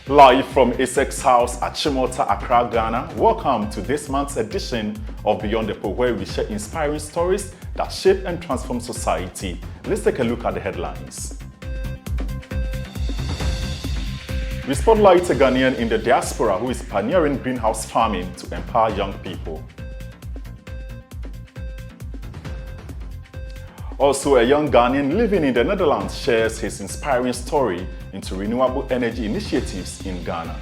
Live from Essex House at Chimota, Accra, Ghana, welcome to this month's edition of Beyond the Pole, where we share inspiring stories that shape and transform society. Let's take a look at the headlines. We spotlight a Ghanaian in the diaspora who is pioneering greenhouse farming to empower young people. Also, a young Ghanaian living in the Netherlands shares his inspiring story into renewable energy initiatives in Ghana.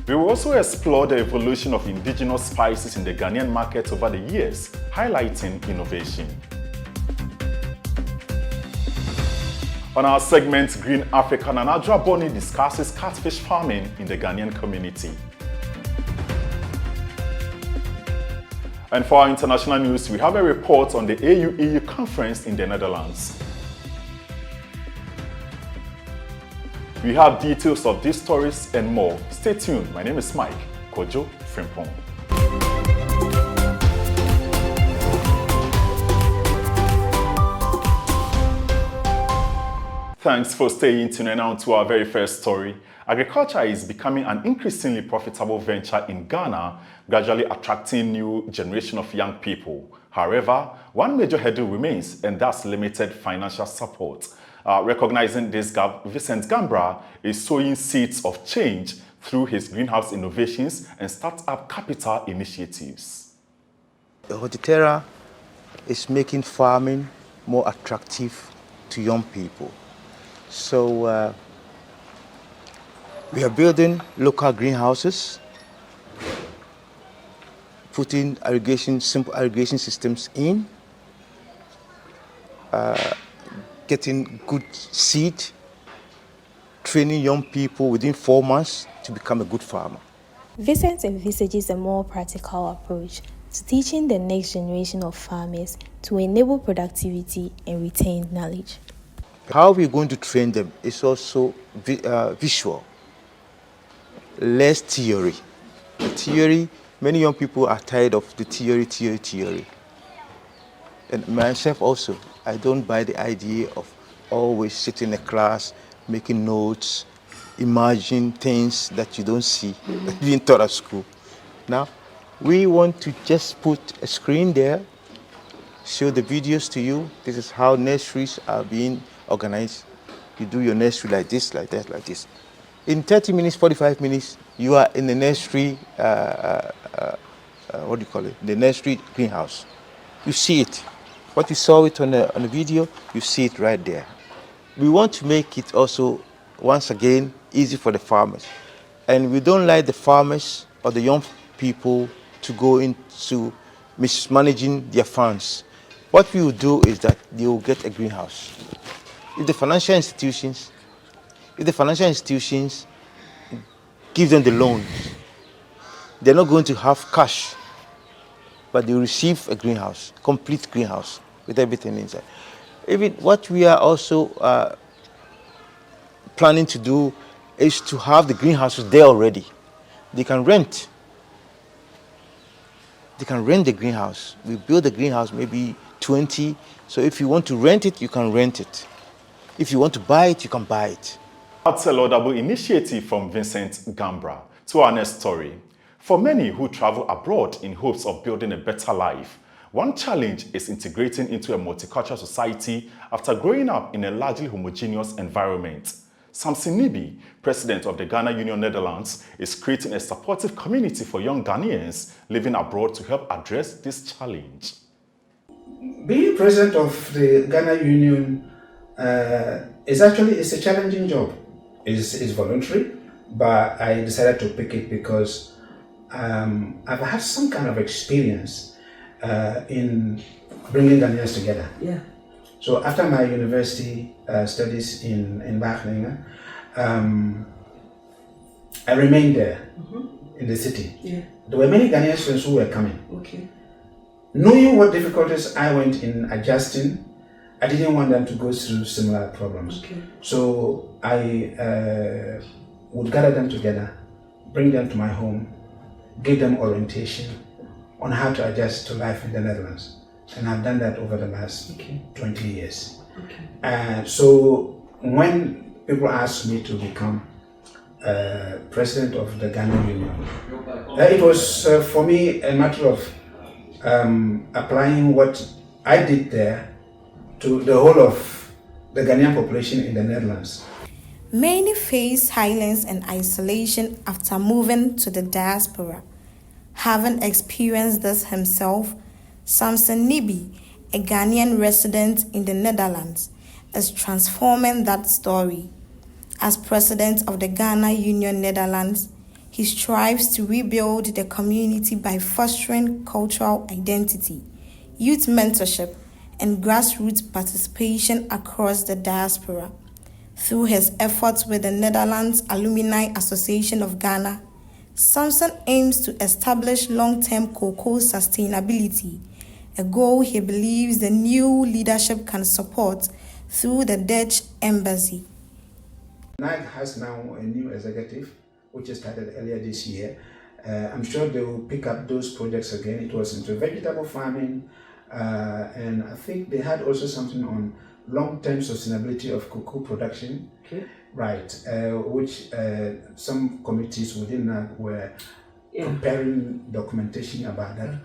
We will also explore the evolution of indigenous spices in the Ghanaian market over the years, highlighting innovation. On our segment, Green Africa, Nanadra Boni discusses catfish farming in the Ghanaian community. And for our international news, we have a report on the AU-EU conference in the Netherlands. We have details of these stories and more. Stay tuned. My name is Mike Kojo Frimpong. Thanks for staying tuned in to our very first story. Agriculture is becoming an increasingly profitable venture in Ghana, gradually attracting new generation of young people. However, one major hurdle remains, and that's limited financial support. Recognizing this gap, Vincent Gambra is sowing seeds of change through his greenhouse innovations and startup capital initiatives. Hortiterra is making farming more attractive to young people. So we are building local greenhouses, putting simple irrigation systems in, getting good seed, training young people within 4 months to become a good farmer. Vincent envisages a more practical approach to teaching the next generation of farmers to enable productivity and retain knowledge. How we're going to train them is also visual, less theory. Many young people are tired of the theory. And myself also, I don't buy the idea of always sitting in a class, making notes, imagining things that you don't see, being taught at school. Now, we want to just put a screen there, show the videos to you. This is how nurseries are being organized. You do your nursery like this, like that, like this. In 30 minutes, 45 minutes, you are in the nursery, the nursery greenhouse. You see it. What you saw it on the video, you see it right there. We want to make it also, once again, easy for the farmers. And we don't like the farmers or the young people to go into mismanaging their funds. What we will do is that they will get a greenhouse. If the financial institutions give them the loans, they're not going to have cash, but they will receive a greenhouse, complete greenhouse with everything inside. Even what we are also planning to do is to have the greenhouses there already. They can rent. They can rent the greenhouse. We build the greenhouse maybe 20. So if you want to rent it, you can rent it. If you want to buy it, you can buy it. That's a laudable initiative from Vincent Gambra. To our next story. For many who travel abroad in hopes of building a better life, one challenge is integrating into a multicultural society after growing up in a largely homogeneous environment. Samson Nibi, president of the Ghana Union Netherlands, is creating a supportive community for young Ghanaians living abroad to help address this challenge. Being president of the Ghana Union it's a challenging job. It's voluntary, but I decided to pick it because I've had some kind of experience in bringing Ghanaians together. Yeah. So after my university studies in Ghanaian, I remained there in the city. Yeah. There were many Ghanaian students who were coming. Okay. Knowing what difficulties I went in adjusting, I didn't want them to go through similar problems. Okay. So I would gather them together, bring them to my home, give them orientation on how to adjust to life in the Netherlands. And I've done that over the last 20 years. Okay. So when people asked me to become president of the Ghana Union, it was for me a matter of applying what I did there to the whole of the Ghanaian population in the Netherlands. Many face silence and isolation after moving to the diaspora. Having experienced this himself, Samson Nibi, a Ghanaian resident in the Netherlands, is transforming that story. As president of the Ghana Union Netherlands, he strives to rebuild the community by fostering cultural identity, youth mentorship, and grassroots participation across the diaspora. Through his efforts with the Netherlands Alumni Association of Ghana, Samson aims to establish long-term cocoa sustainability, a goal he believes the new leadership can support through the Dutch Embassy. NAG has now a new executive, which started earlier this year. I'm sure they will pick up those projects again. It was into vegetable farming, and I think they had also something on long-term sustainability of cocoa production, right? Which some committees within NAG were preparing documentation about that.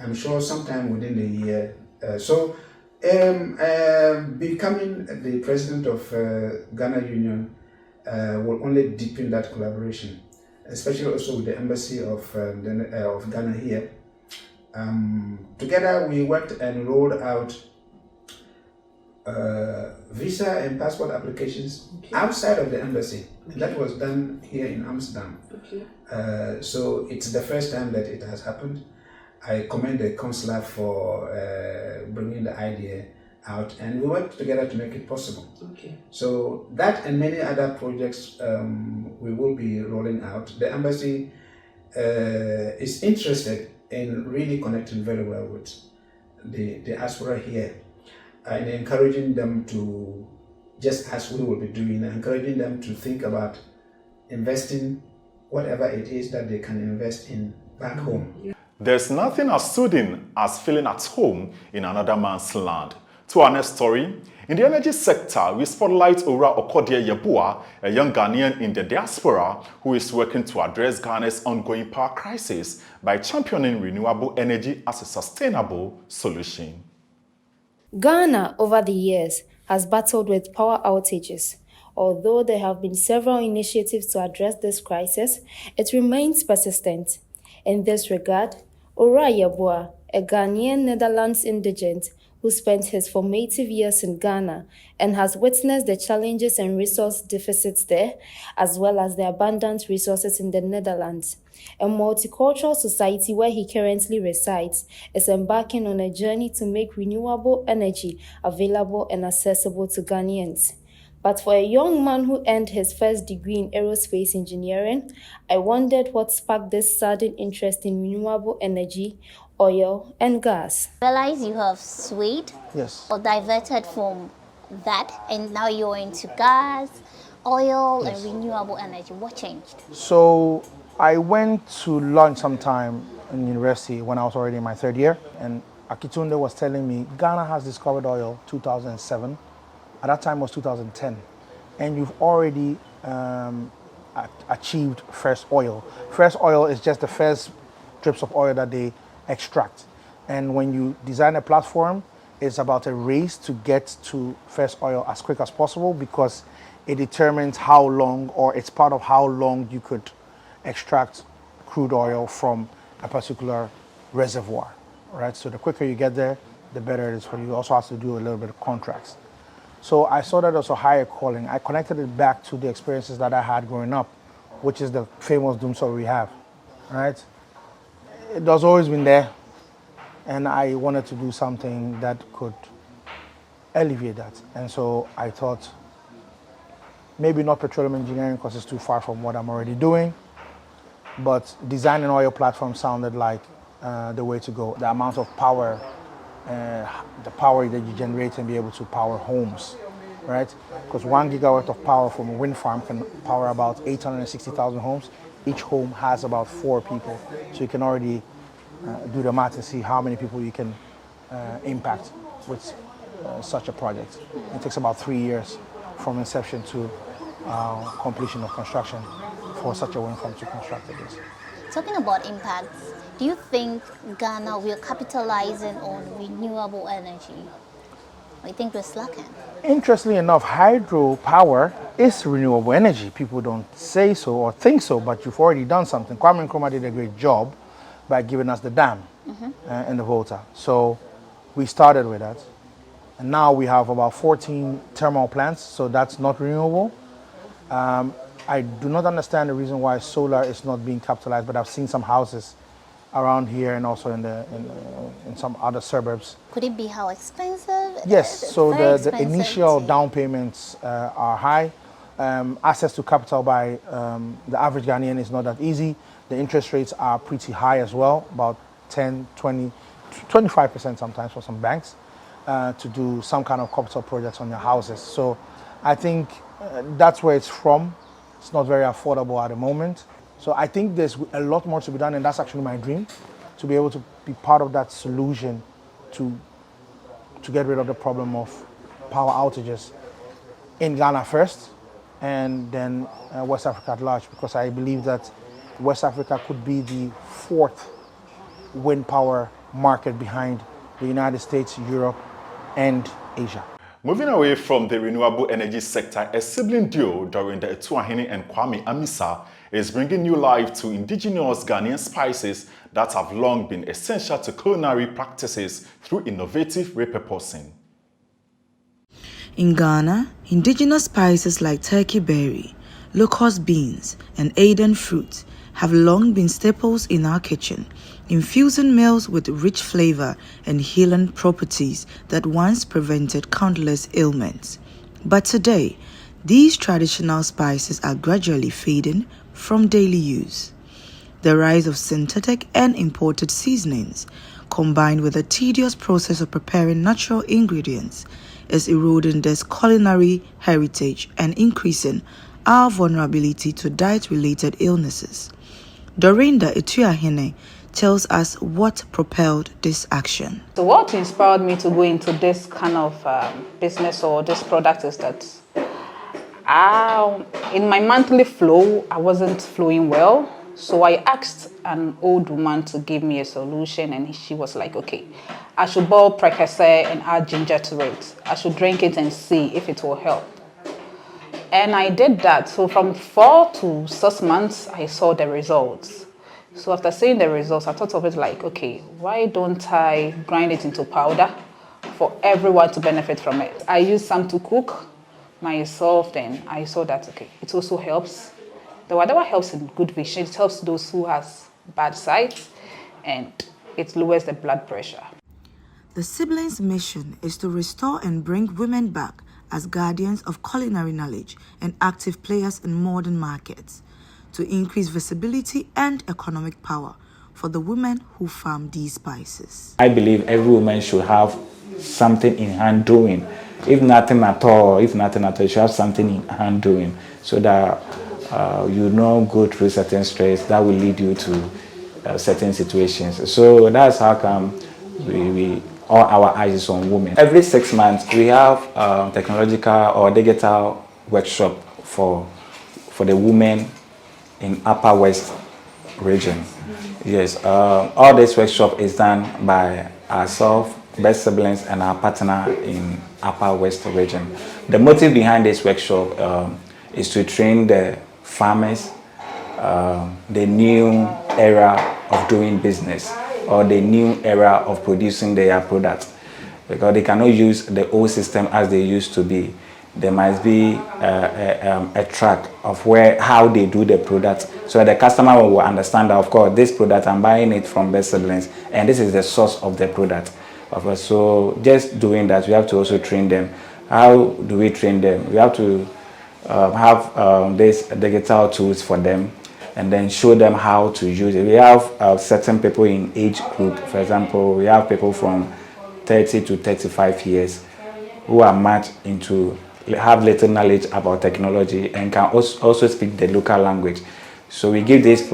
I'm sure sometime within the year. Becoming the president of Ghana Union will only deepen that collaboration, especially also with the embassy of Ghana here. Together we worked and rolled out visa and passport applications outside of the embassy. That was done here in Amsterdam. So it's the first time that it has happened. I commend the consular for bringing the idea out, and we worked together to make it possible. So that and many other projects we will be rolling out. The embassy is interested in really connecting very well with the diaspora here, and encouraging them to, just as we will be doing, encouraging them to think about investing whatever it is that they can invest in back home. There's nothing as soothing as feeling at home in another man's land. To our next story, in the energy sector, we spotlight Owura Okordie Yeboah, a young Ghanaian in the diaspora who is working to address Ghana's ongoing power crisis by championing renewable energy as a sustainable solution. Ghana, over the years, has battled with power outages. Although there have been several initiatives to address this crisis, it remains persistent. In this regard, Owura Yeboah, a Ghanaian Netherlands indigent who spent his formative years in Ghana and has witnessed the challenges and resource deficits there, as well as the abundant resources in the Netherlands, a multicultural society where he currently resides, is embarking on a journey to make renewable energy available and accessible to Ghanaians. But for a young man who earned his first degree in aerospace engineering, I wondered what sparked this sudden interest in renewable energy, oil, and gas. I realize you have swayed or diverted from that, and now you're into gas, oil, and renewable energy. What changed? So I went to lunch sometime in university when I was already in my third year, and Akitunde was telling me Ghana has discovered oil 2007. At that time it was 2010, and you've already achieved first oil. First oil is just the first drips of oil that they extract. And when you design a platform, it's about a race to get to first oil as quick as possible, because it determines how long, or it's part of how long you could extract crude oil from a particular reservoir, right? So the quicker you get there, the better it is for you. You also have to do a little bit of contracts. So I saw that as a higher calling. I connected it back to the experiences that I had growing up, which is the famous Dumsor we have, right? It has always been there, and I wanted to do something that could alleviate that. And so I thought, maybe not petroleum engineering because it's too far from what I'm already doing, but design an oil platform sounded like the way to go. The amount of power, the power that you generate and be able to power homes, right? Because 1 gigawatt of power from a wind farm can power about 860,000 homes. Each home has about 4 people. So you can already do the math and see how many people you can impact with such a project. It takes about 3 years from inception to completion of construction for such a wind farm to construct it. Talking about impacts, do you think Ghana will capitalizing on renewable energy? Or you think we're slacking? Interestingly enough, hydropower is renewable energy. People don't say so or think so, but you've already done something. Kwame Nkrumah did a great job by giving us the dam in the Volta. So we started with that. And now we have about 14 thermal plants, so that's not renewable. I do not understand the reason why solar is not being capitalized, but I've seen some houses around here and also in some other suburbs. Could it be how expensive? Yes, It's so very the expensive initial to- down payments are high. Access to capital by the average Ghanaian is not that easy. The interest rates are pretty high as well, about 10, 20, 25% sometimes for some banks to do some kind of capital projects on your houses. So I think that's where it's from. It's not very affordable at the moment. So I think there's a lot more to be done, and that's actually my dream, to be able to be part of that solution to get rid of the problem of power outages in Ghana first, and then West Africa at large, because I believe that West Africa could be the fourth wind power market behind the United States, Europe, and Asia. Moving away from the renewable energy sector, a sibling duo during the Etuahene and Kwame Amisa is bringing new life to indigenous Ghanaian spices that have long been essential to culinary practices through innovative repurposing. In Ghana, indigenous spices like turkey berry, locust beans, and Aden fruit have long been staples in our kitchen, infusing meals with rich flavor and healing properties that once prevented countless ailments. But today, these traditional spices are gradually fading from daily use. The rise of synthetic and imported seasonings, combined with the tedious process of preparing natural ingredients, is eroding this culinary heritage and increasing our vulnerability to diet-related illnesses. Dorinda Etuahene tells us what propelled this action. So what inspired me to go into this kind of business or this product is that in my monthly flow, I wasn't flowing well. So I asked an old woman to give me a solution, and she was like, okay, I should boil precursor and add ginger to it. I should drink it and see if it will help. And I did that. So from 4 to 6 months, I saw the results. So after seeing the results, I thought of it like, okay, why don't I grind it into powder for everyone to benefit from it? I used some to cook myself, then I saw that, okay, it also helps. The whatever helps in good vision, it helps those who has bad sight, and it lowers the blood pressure. The siblings' mission is to restore and bring women back as guardians of culinary knowledge and active players in modern markets, to increase visibility and economic power for the women who farm these spices. I believe every woman should have something in hand doing. If nothing at all, you should have something in hand doing, so that you don't go through certain stress that will lead you to certain situations. So that's how come we all our eyes is on women. Every 6 months we have technological or digital workshop for the women in Upper West region. Yes, all this workshop is done by ourselves, best siblings, and our partner in Upper West region. The motive behind this workshop is to train the farmers the new era of doing business, or the new era of producing their products, because they cannot use the old system as they used to be. There must be a track of how they do the product, so the customer will understand that, of course, this product I'm buying it from best siblings, and this is the source of the product. Of course, so just doing that, we have to also train them. How do we train them? We have to have these digital tools for them, and then show them how to use it. We have certain people in age group. For example, we have people from 30 to 35 years who are much have little knowledge about technology and can also speak the local language. So we give these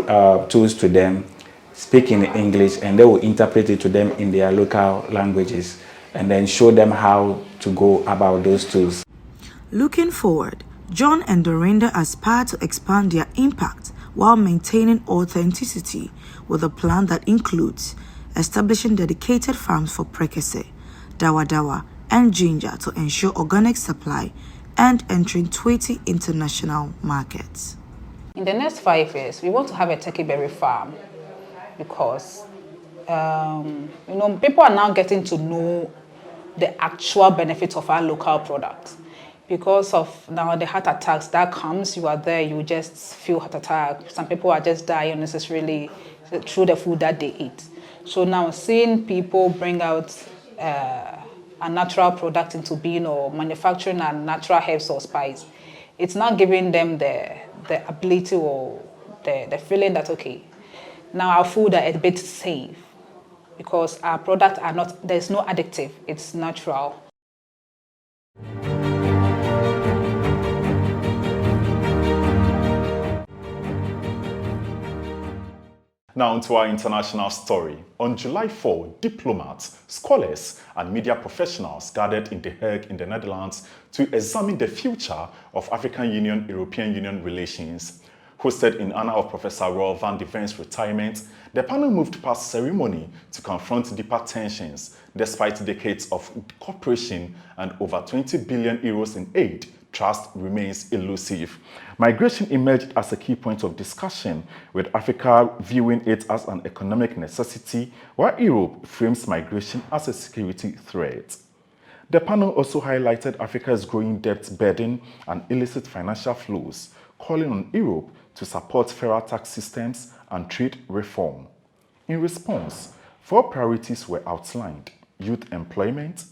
tools to them, speak in English, and they will interpret it to them in their local languages, and then show them how to go about those tools. Looking forward, John and Dorinda aspire to expand their impact while maintaining authenticity with a plan that includes establishing dedicated farms for prekese, dawa dawa, and ginger to ensure organic supply and entering 20 international markets. In the next 5 years, we want to have a turkey berry farm because, people are now getting to know the actual benefits of our local products. Because of now the heart attacks that comes, you are there, you just feel heart attack. Some people are just dying unnecessarily through the food that they eat. So now seeing people bring out a natural product into being or manufacturing a natural herbs or spice, it's not giving them the ability or the feeling that, okay, now our food are a bit safe because our products are not, there's no additive, it's natural. Now onto our international story. On July 4, diplomats, scholars, and media professionals gathered in The Hague in the Netherlands to examine the future of African Union-European Union relations. Hosted in honor of Professor Roel van de Ven's retirement, the panel moved past ceremony to confront deeper tensions. Despite decades of cooperation and over 20 billion euros in aid, trust remains elusive. Migration emerged as a key point of discussion, with Africa viewing it as an economic necessity, while Europe frames migration as a security threat. The panel also highlighted Africa's growing debt burden and illicit financial flows, calling on Europe to support fairer tax systems and trade reform. In response, 4 priorities were outlined: youth employment,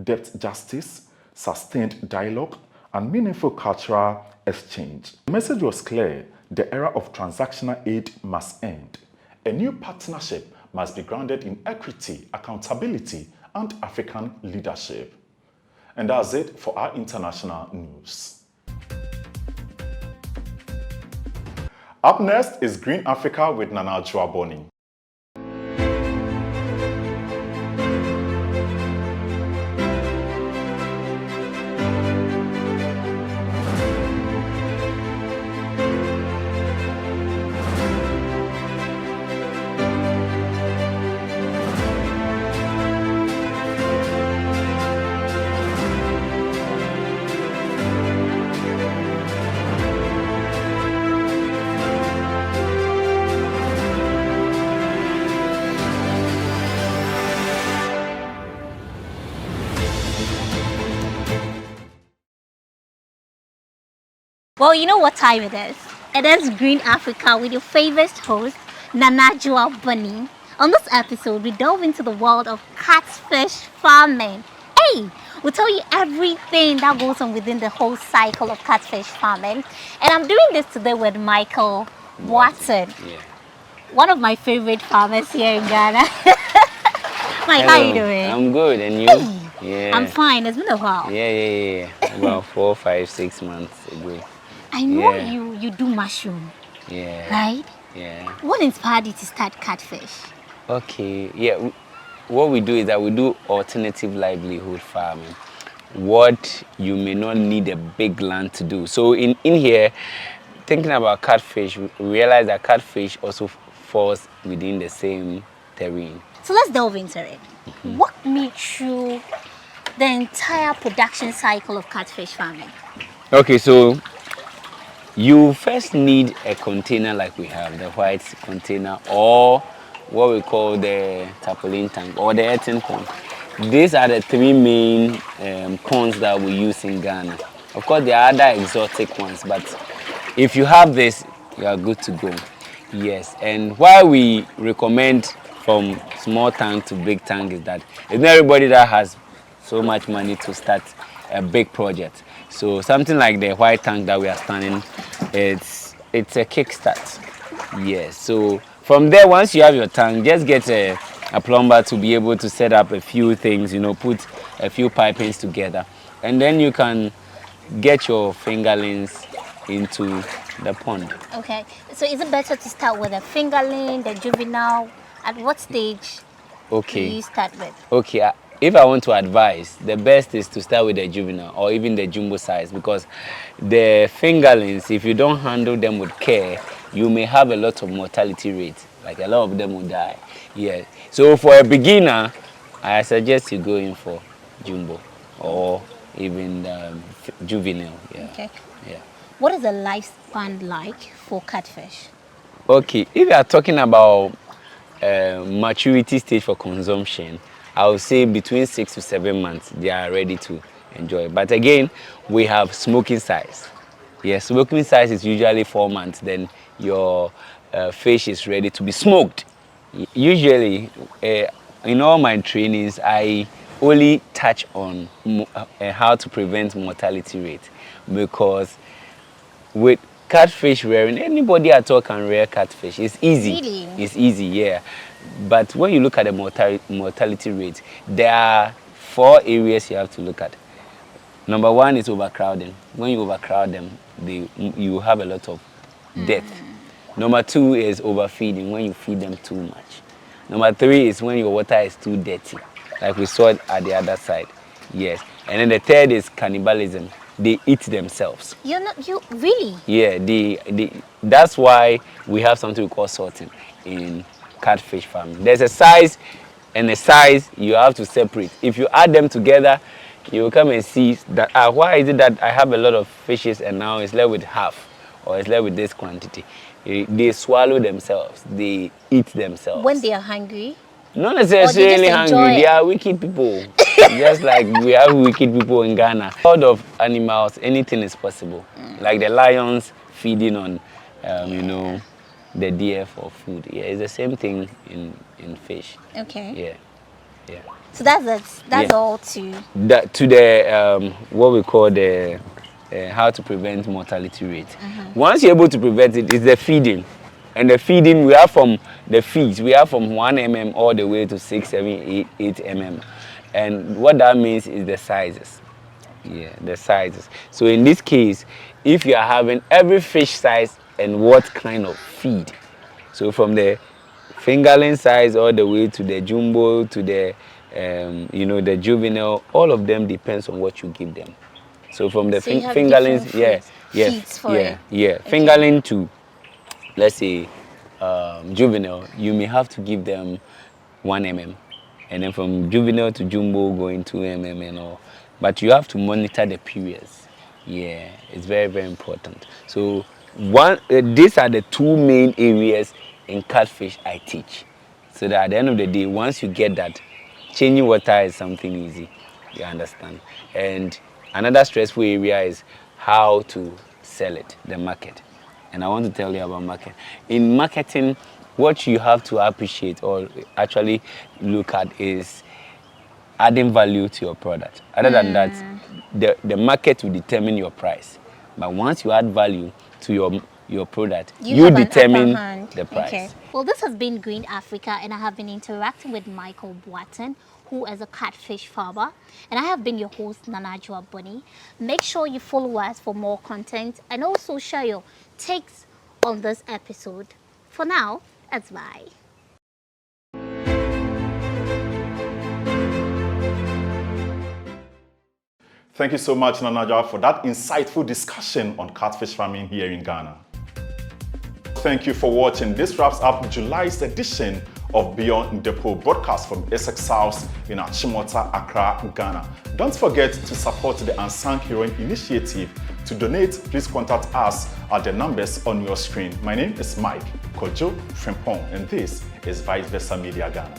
debt justice, sustained dialogue, and meaningful cultural exchange. The message was clear: the era of transactional aid must end. A new partnership must be grounded in equity, accountability, and African leadership. And that's it for our international news. Up next is Green Africa with Nana Joaboni. Well, you know what time it is. It is Green Africa with your favorite host, Nana Joaboni. On this episode, we delve into the world of catfish farming. Hey, we'll tell you everything that goes on within the whole cycle of catfish farming. And I'm doing this today with Michael Watson, one of my favorite farmers here in Ghana. Mike, how you doing? I'm good, and you? Hey, I'm fine. It's been a while. Yeah. About 4, 5, 6 months ago. I know you do mushroom. Yeah. Right? Yeah. What inspired you to start catfish? Okay. Yeah. What we do is that we do alternative livelihood farming. What you may not need a big land to do. So in here, thinking about catfish, we realize that catfish also falls within the same terrain. So let's delve into it. Walk me through the entire production cycle of catfish farming. Okay, so you first need a container like we have, the white container, or what we call the tarpaulin tank or the earthen pond. These are the 3 main ponds that we use in Ghana. Of course, there are other exotic ones, but if you have this, you are good to go. Yes, and why we recommend from small tank to big tank is that it's not everybody that has so much money to start a big project. So something like the white tank that we are standing, it's a kickstart. Yes. So from there, once you have your tank, just get a plumber to be able to set up a few things, put a few pipings together, and then you can get your fingerlings into the pond. Okay. So is it better to start with a fingerling, the juvenile? At what stage do you start with? Okay. if I want to advise, the best is to start with the juvenile or even the jumbo size, because the fingerlings, if you don't handle them with care, you may have a lot of mortality rate. Like a lot of them will die. Yeah. So for a beginner, I suggest you go in for jumbo or even juvenile. Yeah. Okay. Yeah. What is the lifespan like for catfish? Okay, if you are talking about maturity stage for consumption, I would say between 6 to 7 months they are ready to enjoy. But again, we have smoking size. Yeah, smoking size is usually 4 months. Then your fish is ready to be smoked. Usually, in all my trainings, I only touch on how to prevent mortality rate, because with catfish rearing, anybody at all can rear catfish. It's easy. Really? It's easy, yeah. But when you look at the mortality rate, there are 4 areas you have to look at. Number 1 is overcrowding. When you overcrowd them, you have a lot of death. Number 2 is overfeeding, when you feed them too much. Number 3 is when your water is too dirty, like we saw it at the other side. Yes. And then the 3rd is cannibalism. They eat themselves. You really? Yeah, that's why we have something we call sorting in catfish farming. There's a size and a size you have to separate. If you add them together, you will come and see that why is it that I have a lot of fishes and now it's left with half, or it's left with this quantity. They swallow themselves. They eat themselves. When they are hungry? Not necessarily hungry. They are wicked people. Just like we have wicked people in Ghana. A lot of animals, anything is possible. Like the lions feeding on, the deer for food. Yeah, it's the same thing in fish. Okay. Yeah. So that's all to the what we call the how to prevent mortality rate. Once you're able to prevent it, it's the feeding. And the feeding we have from the feeds, we have from 1 mm all the way to 6, 7, 8 mm. And what that means is the sizes. Yeah, the sizes. So in this case, if you are having every fish size and what kind of feed. So from the fingerling size all the way to the jumbo to the the juvenile, all of them depends on what you give them. So from the fingerlings, fingerling to, let's say, juvenile, you may have to give them 1 mm. And then from juvenile to jumbo going 2 mm and all. But you have to monitor the periods. Yeah, it's very, very important. So these are the 2 main areas in catfish I teach. So that at the end of the day, once you get that, changing water is something easy. You understand? And another stressful area is how to sell it, the market. And I want to tell you about market. In marketing, what you have to appreciate or actually look at is adding value to your product. Other than that, the market will determine your price. But once you add value to your product, you determine the price. Okay. Well, this has been Green Africa, and I have been interacting with Michael Boateng, who is a catfish farmer, and I have been your host, Nanajua Bunny. Make sure you follow us for more content and also share your takes on this episode. For now, it's bye. Thank you so much, Nanaja, for that insightful discussion on catfish farming here in Ghana. Thank you for watching. This wraps up July's edition of Beyond the Pole broadcast from Essex House in Achimota, Accra, Ghana. Don't forget to support the Unsung Heroine Initiative. To donate, please contact us at the numbers on your screen. My name is Mike Kojo Frimpong, and this is Vice Versa Media Ghana.